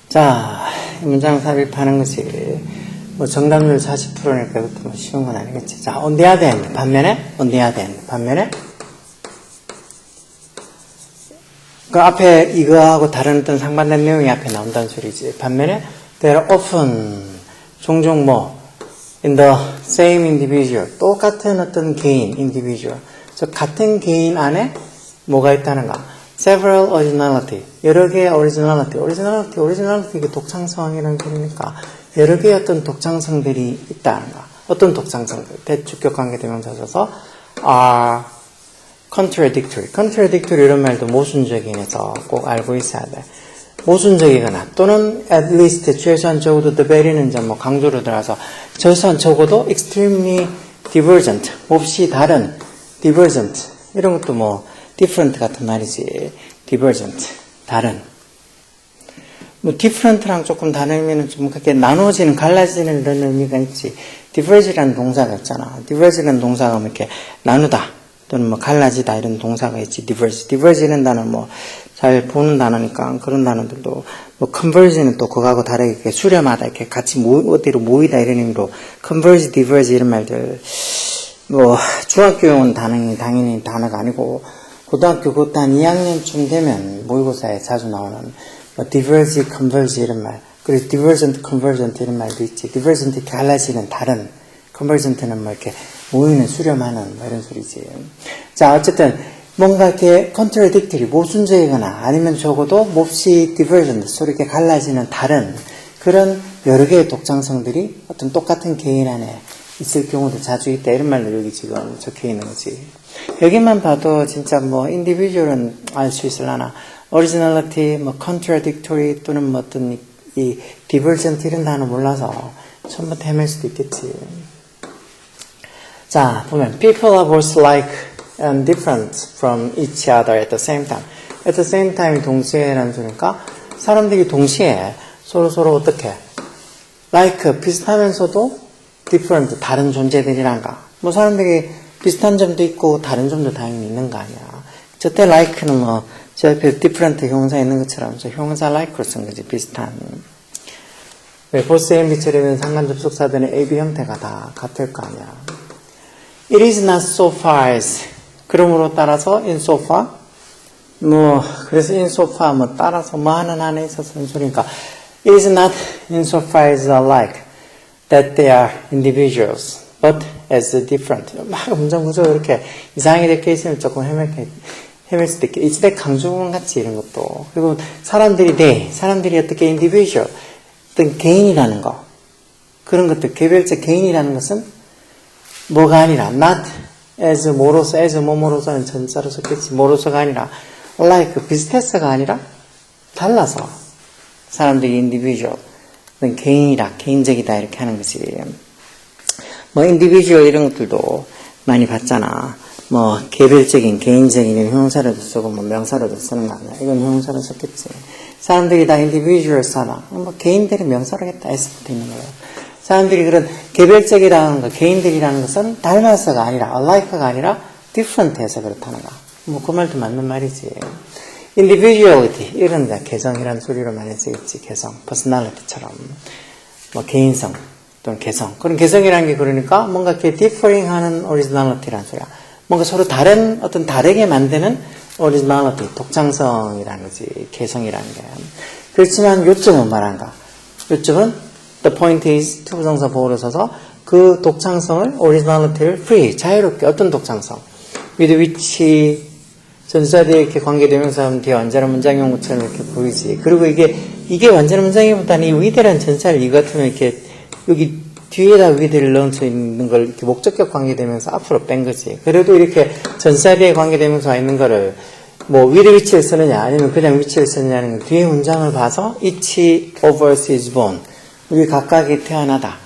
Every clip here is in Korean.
자, 문장 삽입하는 것이 뭐 정답률 40%니까 그것도 뭐 쉬운 건 아니겠지. 자, on the other hand, 반면에 그 앞에 이거하고 다른 어떤 상반된 내용이 앞에 나온다는 소리지. 반면에 there are often 종종 뭐 in the same individual 똑같은 어떤 개인 individual 즉 같은 개인 안에 뭐가 있다는가 several originality 여러 개의 originality 이게 독창성이라는 소리니까 여러 개의 어떤 독창성들이 있다는가 어떤 독창성들 대주격 관계대명사 써서 are contradictory 이런 말도 모순적인에서 꼭 알고 있어야 돼. 모순적이거나 또는 at least 최소한 적어도 the very는 이제 뭐 강조로 들어가서 최소한 적어도 extremely divergent 몹시 다른 divergent 이런 것도 뭐 different 같은 말이지 divergent 다른 뭐 different랑 조금 다른 의미는 좀 그렇게 나눠지는 갈라지는 이런 의미가 있지 diverge라는 동사가 있잖아 diverge라는 동사가 뭐 이렇게 나누다 또는 뭐 갈라지다 이런 동사가 있지 diverge는 단어는 뭐 잘 보는 단어니까 그런 단어들도 뭐 converge는 또 그거하고 다르게 이렇게 수렴하다 이렇게 같이 어디로 모이다 이런 의미로 converge, diverge 이런 말들 뭐 중학교 용어는 당연히 단어가 아니고 고등학교 그것도 한 2학년쯤 되면 모의고사에 자주 나오는 뭐 diverge, converge 이런 말 그리고 divergent, convergent 이런 말도 있지 divergent 갈라지는 다른 convergent는 뭐 이렇게 모이는 수렴하는 뭐 이런 소리지 자 어쨌든 뭔가 이렇게 contradictory 모순적이거나 아니면 적어도 몹시 divergent 서로 이렇게 갈라지는 다른 그런 여러 개의 독창성들이 어떤 똑같은 개인 안에 있을 경우도 자주 있다 이런 말로 여기 지금 적혀 있는 거지 여기만 봐도 진짜 뭐 individual은 알 수 있을라나 originality, 뭐 contradictory 또는 뭐 어떤 이 divergent 이런 단어 몰라서 처음부터 헤맬 수도 있겠지 자 보면 people are both like and different from each other at the same time. At the same time 동시에라는 소리니까 사람들이 동시에 서로 어떻게 like 비슷하면서도 different 다른 존재들이란가 뭐 사람들이 비슷한 점도 있고 다른 점도 당연히 있는 거 아니야. 저때 like는 뭐 저 옆에 different 형사 있는 것처럼 저 형사 like로 쓴 거지 비슷한 왜 보스 AMB처럼 상관 접속사들은 AB 형태가 다 같을 거 아니야. It is not so far as 그러므로 따라서 insofar 뭐 그래서 insofar 뭐 따라서 뭐 하는 안에 있어서 하는 소리니까 it is not insofar as alike that they are individuals but as different 막 문장 구조 이렇게 이상하게 되어 있으면 조금 헤맬 수도 있게 이때 강조문 같이 이런 것도 그리고 사람들이 어떻게 individual 어떤 개인이라는 거 그런 것들 개별적 개인이라는 것은 뭐가 아니라 not as 뭐로서 as 뭐뭐로서는 전자로 썼겠지 뭐로서가 아니라 like 비슷해서가 아니라 달라서 사람들이 individual 개인이다 개인적이다 이렇게 하는 것이 뭐 individual 이런 것들도 많이 봤잖아 뭐 개별적인 개인적인 형사로도 쓰고 뭐 명사로도 쓰는 거 아니야 이건 형사로 썼겠지 사람들이 다 individuals나 뭐 개인들이 명사로 했다 s 붙어 있는 거예요 사람들이 그런 개별적이라는 거, 개인들이라는 것은 닮아서가 아니라, alike가 아니라 different해서 그렇다는 거. 뭐 그 말도 맞는 말이지. individuality, 이런 데 개성이라는 소리로 많이 쓰겠지. 개성, personality처럼. 뭐 개인성 또는 개성. 그런 개성이라는 게 그러니까 뭔가 이렇게 differing 하는 originality라는 소리야. 뭔가 서로 다른, 어떤 다르게 만드는 originality, 독창성이라는 거지. 개성이라는 게. 그렇지만 요점은 말한가? 요점은 The point is, 투부정사 보호를 써서 그 독창성을, originality를 free, 자유롭게 어떤 독창성? with which 전사대에 이렇게 관계대명사하면 뒤에 완전한 문장인 것처럼 이렇게 보이지. 그리고 이게 완전한 문장이보다는 이 with라는 전사를 이 같으면 이렇게 여기 뒤에다 with를 넣어서 있는 걸 이렇게 목적격 관계대명사 앞으로 뺀 거지. 그래도 이렇게 전사대에 관계대명사가 있는 거를 뭐 with which를 쓰느냐 아니면 그냥 which를 쓰느냐는 뒤에 문장을 봐서 each of us is born. 우리 각각이 태어나다.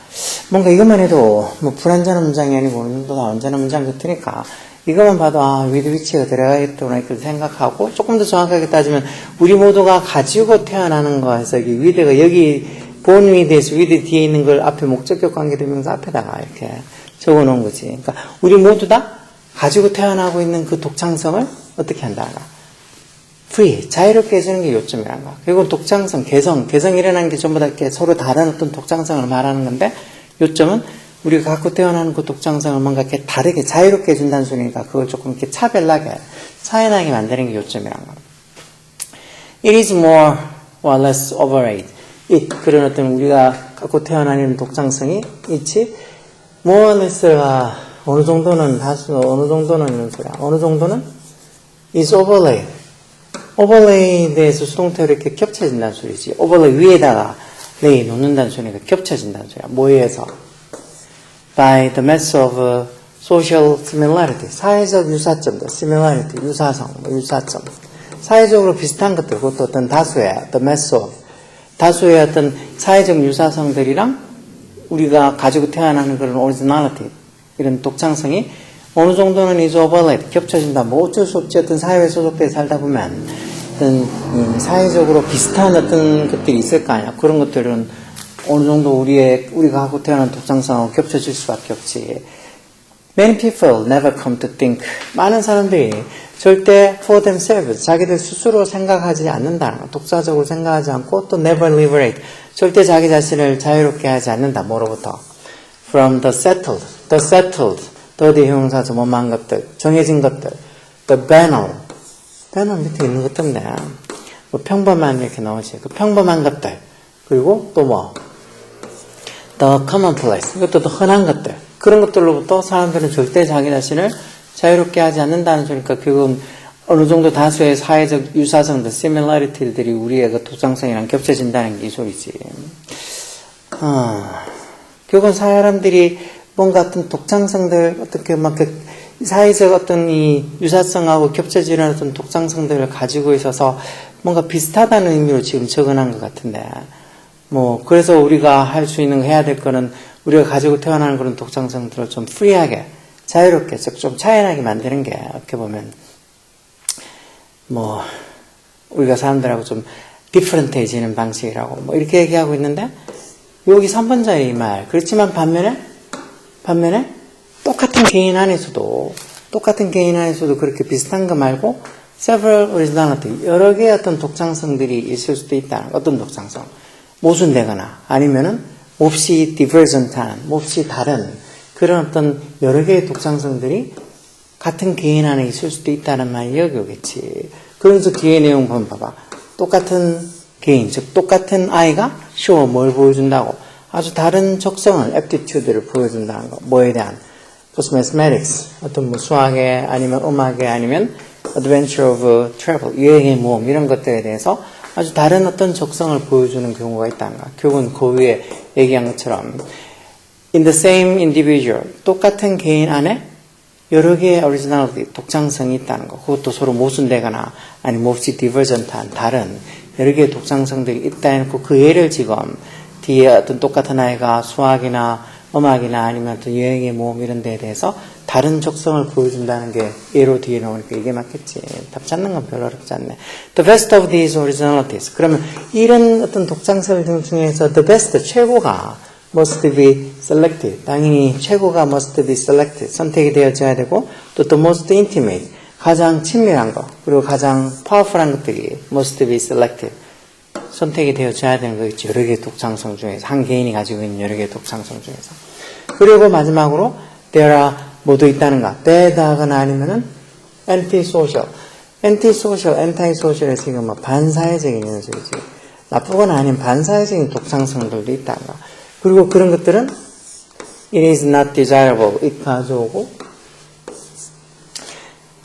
뭔가 이것만 해도 뭐 불완전한 문장이 아니고 다 완전한 문장 같으니까 이것만 봐도 with which가 들어가겠구나 이렇게 생각하고 조금 더 정확하게 따지면 우리 모두가 가지고 태어나는 거 해서 with가 여기 born with에서 with 뒤에 있는 걸 앞에 목적격 관계대명사 앞에다가 이렇게 적어 놓은 거지. 그러니까 우리 모두 다 가지고 태어나고 있는 그 독창성을 어떻게 한다? free, 자유롭게 해주는 게 요점이란 거야. 그리고 독창성, 개성이라는 게 전부 다 이렇게 서로 다른 어떤 독창성을 말하는 건데, 요점은 우리가 갖고 태어나는 그 독창성을 뭔가 이렇게 다르게 자유롭게 해준다는 소리니까 그걸 조금 이렇게 차별나게, 차이나게 만드는 게 요점이란 거야. It is more or less overrated. 그런 어떤 우리가 갖고 태어나는 독창성이 있지, more or less가 어느 정도는 다수, 어느 정도는 이런 소리야. 어느 정도는 is overlaid. overlay에 대해서 수동태로 이렇게 겹쳐진다는 소리지. overlay 위에다가 lay 놓는다는 소리가 겹쳐진다는 소리야. 뭐에 의해서? by the method of social similarity. 사회적 유사점들, similarity, 유사성, 유사점. 사회적으로 비슷한 것들, 그것도 어떤 다수의, the method of, 다수의 어떤 사회적 유사성들이랑 우리가 가지고 태어나는 그런 originality, 이런 독창성이 어느 정도는 is overlaid, 겹쳐진다. 뭐 어쩔 수 없지. 어떤 사회에 소속돼 살다 보면 어떤 사회적으로 비슷한 어떤 것들이 있을 거 아니야. 그런 것들은 어느 정도 우리가 하고 태어난 독창성하고 겹쳐질 수밖에 없지. Many people never come to think. 많은 사람들이 절대 for themselves, 자기들 스스로 생각하지 않는다는 거. 독자적으로 생각하지 않고 또 never liberate, 절대 자기 자신을 자유롭게 하지 않는다. 뭐로부터? From the settled, 더디 형용사죠. 뭐만 것들, 정해진 것들. The banal 밑에 있는 것 때문에 뭐 평범한 이렇게 나오지. 그 평범한 것들. 그리고 또 뭐 the commonplace, 이것도 더 흔한 것들. 그런 것들로부터 사람들은 절대 자기 자신을 자유롭게 하지 않는다는 소리니까 그건 어느 정도 다수의 사회적 유사성들, similarity들이 우리의 그 독창성이랑 겹쳐진다는 게 이 소리지. 결국은 사람들이 뭔가 어떤 독창성들, 어떻게 막 그 사회적 어떤 이 유사성하고 겹쳐지는 어떤 독창성들을 가지고 있어서 뭔가 비슷하다는 의미로 지금 적어놓은 것 같은데, 뭐, 그래서 우리가 할 수 있는 거 해야 될 거는 우리가 가지고 태어나는 그런 독창성들을 좀 프리하게, 자유롭게, 즉 좀 차이나게 만드는 게 어떻게 보면, 뭐, 우리가 사람들하고 좀 디퍼런트해지는 방식이라고, 뭐, 이렇게 얘기하고 있는데, 여기 3번자의 이 말, 그렇지만 반면에 똑같은 개인 안에서도 그렇게 비슷한 거 말고 several originality, 여러 개의 어떤 독창성들이 있을 수도 있다는, 어떤 독창성, 모순되거나 아니면은 몹시 divergent한, 몹시 다른 그런 어떤 여러 개의 독창성들이 같은 개인 안에 있을 수도 있다는 말이 여기 오겠지. 그러면서 뒤에 내용 보면 봐봐. 똑같은 개인, 즉 똑같은 아이가 show 뭘 보여준다고? 아주 다른 적성을, aptitude를 보여준다는 거. 뭐에 대한? mathematics, 어떤 뭐 수학에 아니면 음악에 아니면 adventure of travel, 여행의 모험 이런 것들에 대해서 아주 다른 어떤 적성을 보여주는 경우가 있다는 거야. 결국은 그 위에 얘기한 것처럼 in the same individual, 똑같은 개인 안에 여러 개의 originality, 독창성이 있다는 거. 그것도 서로 모순되거나 아니면 몹시 divergent한 다른 여러 개의 독창성들이 있다 해놓고 그 예를 지금 뒤에 어떤 똑같은 아이가 수학이나 음악이나 아니면 어떤 여행의 모험 이런 데에 대해서 다른 적성을 보여준다는 게 예로 뒤에 나오니까 이게 맞겠지. 답 찾는 건 별로 어렵지 않네. The best of these originalities. 그러면 이런 어떤 독창성 중에서 the best, 최고가 must be selected. 당연히 최고가 must be selected. 선택이 되어져야 되고 또 the most intimate, 가장 친밀한 거 그리고 가장 powerful한 것들이 must be selected. 선택이 되어져야 되는 거겠지. 여러 개의 독창성 중에서. 한 개인이 가지고 있는 여러 개의 독창성 중에서. 그리고 마지막으로 there are 모두 있다는가. bad하거나 아니면은 antisocial. antisocial에서 지금 뭐 반사회적인 녀석이지. 나쁘거나 아니면 반사회적인 독창성들도 있다는가. 그리고 그런 것들은 it is not desirable. it 가져오고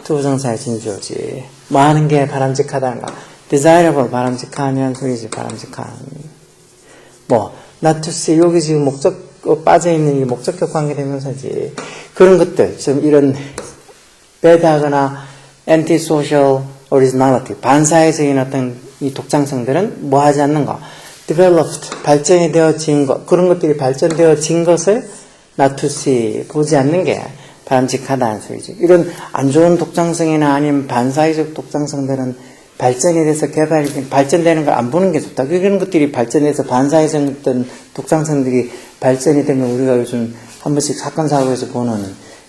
투부정사의 진주어지. 뭐 하는 게 바람직하다는가. desirable, 바람직하냐는 소리지, 바람직한. 뭐, not to see, 여기 지금 빠져있는 이 목적격 관계대명사지. 그런 것들, 좀 이런, bad하거나 antisocial originality, 반사회적인 어떤 이 독창성들은 뭐 하지 않는 거. developed, 발전이 되어진 것, 그런 것들이 발전되어진 것을 not to see, 보지 않는 게 바람직하다는 소리지. 이런 안 좋은 독창성이나 아니면 반사회적 독창성들은 발전이 돼서 발전되는 걸 안 보는 게 좋다. 그런 것들이 발전해서 반사회적인 독창성들이 발전이 되면 우리가 요즘 한 번씩 사건, 사고에서 보는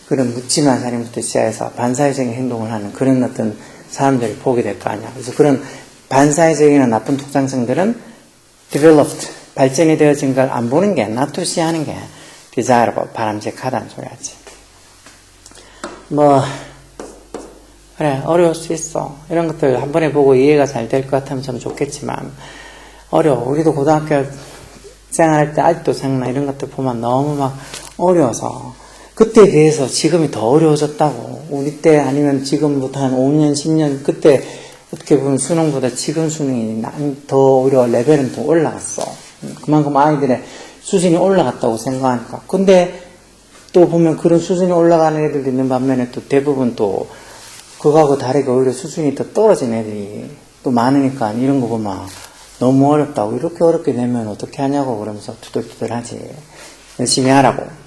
그런 묻지마 살인부터 시작해서 반사회적인 행동을 하는 그런 어떤 사람들을 보게 될 거 아니야. 그래서 그런 반사회적이나 나쁜 독창성들은 developed, 발전이 되어진 걸 안 보는 게, not to see 하는 게 desirable, 바람직하다는 소리야지. 그래, 어려울 수 있어. 이런 것들 한 번에 보고 이해가 잘 될 것 같으면 참 좋겠지만, 어려워. 우리도 고등학교 생활할 때 아직도 생각나. 이런 것들 보면 너무 막 어려워서. 그때에 비해서 지금이 더 어려워졌다고. 우리 때 아니면 지금부터 한 5년, 10년, 그때 어떻게 보면 수능보다 지금 수능이 더 어려워. 레벨은 더 올라갔어. 그만큼 아이들의 수준이 올라갔다고 생각하니까. 근데 또 보면 그런 수준이 올라가는 애들도 있는 반면에 또 대부분 또 그거하고 다르게 오히려 수준이 더 떨어진 애들이 또 많으니까 이런 거 보면 너무 어렵다고. 이렇게 어렵게 되면 어떻게 하냐고 그러면서 투덜투덜 하지. 열심히 하라고.